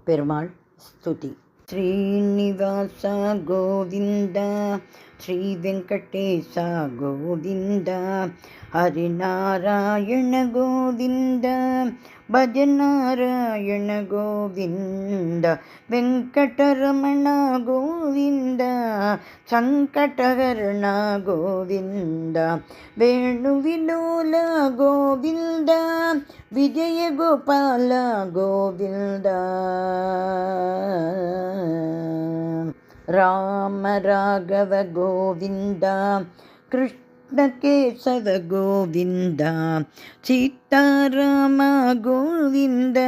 பெருமாள் ஸ்துதி. ஸ்ரீனிவாச கோவிந்த ஸ்ரீ வெங்கடேச கோவிந்த ஹரிநாராயண கோவிந்த பஜநாராயண கோவிந்த வெங்கடரமண கோவிந்த சங்கடஹரண கோவிந்த வேணுவிலோல கோவிந்த விஜய கோபால கோவிந்த ராம ராகவ கோவிந்த கிருஷ்ண கேசவ கோவிந்த சீதாராம கோவிந்த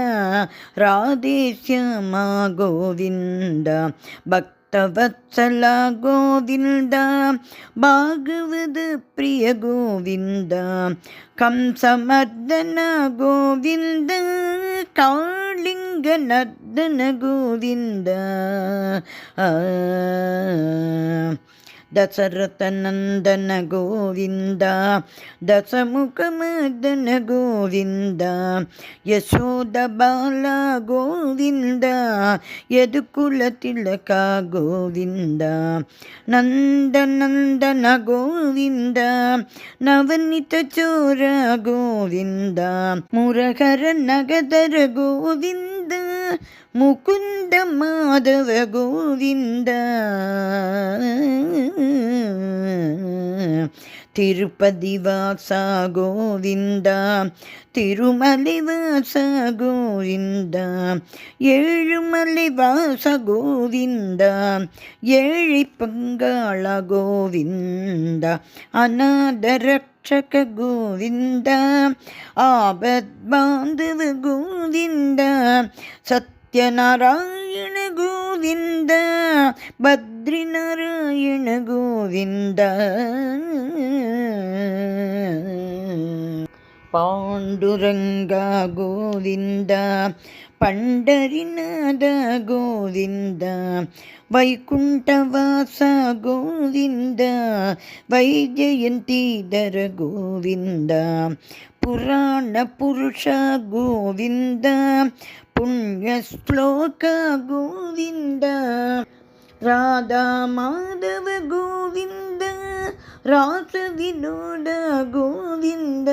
ராதேஷ்யாம கோவிந்த பக்தவத்சல கோவிந்த பாகவத பிரிய கோவிந்த கம்சமர்தன கோவிந்த காளிங்க நர்தன கோவிந்த தசரத நந்தன கோவிந்த தசமுகமர்தன கோவிந்த யசோத பால கோவிந்த யதுகுல திலக கோவிந்த நந்தநந்தன கோவிந்த நவனித சோர கோவிந்த முரகர நகதர கோவிந்த முகுந்த மாதவ கோவிந்த திருப்பதி வாச கோவிந்த திருமலை வாச கோவிந்த ஏழுமலை வாச கோவிந்த ஏழை பங்காள கோவிந்த அநாத ரட்சக கோவிந்த ஆபத் பாந்தவ கோவிந்த சத்யநாராயண கோவிந்த பத்ரி நாராயண கோவிந்த பாண்டுரங்க கோவிந்த பண்டரிநாத கோவிந்த வைகுண்டவாச கோவிந்த வைஜயந்தீதர கோவிந்த புராண புருஷ கோவிந்த புண்ணிய ஸ்லோக கோவிந்த ராதா மாதவ கோவிந்த ராச வினோத கோவிந்த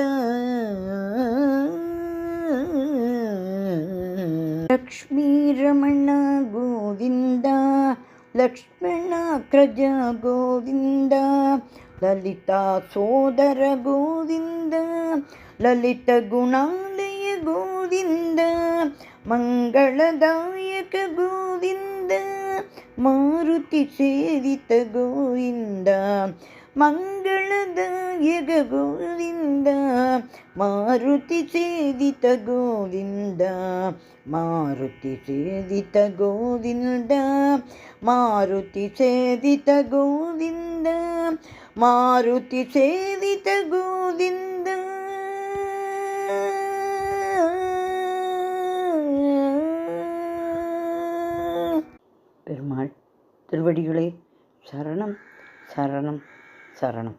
லக்ஷ்மீ ரமண கோவிந்த லக்ஷ்மணாக்ரஜ கோவிந்த லலிதா சோதர கோவிந்த லலித குணாலய கோவிந்த மங்களதாயக கோவிந்த மாருதி சேவித கோவிந்த மங்களதாயக கோவிந்த மாருதி சேவித கோவிந்த மாருதி சேவித கோவிந்த மாருதி சேவித கோவிந்த மாருதி சேவித கோவிந்த பெருமாள் திருவடிகளே சரணம் சரணம் சரணம்.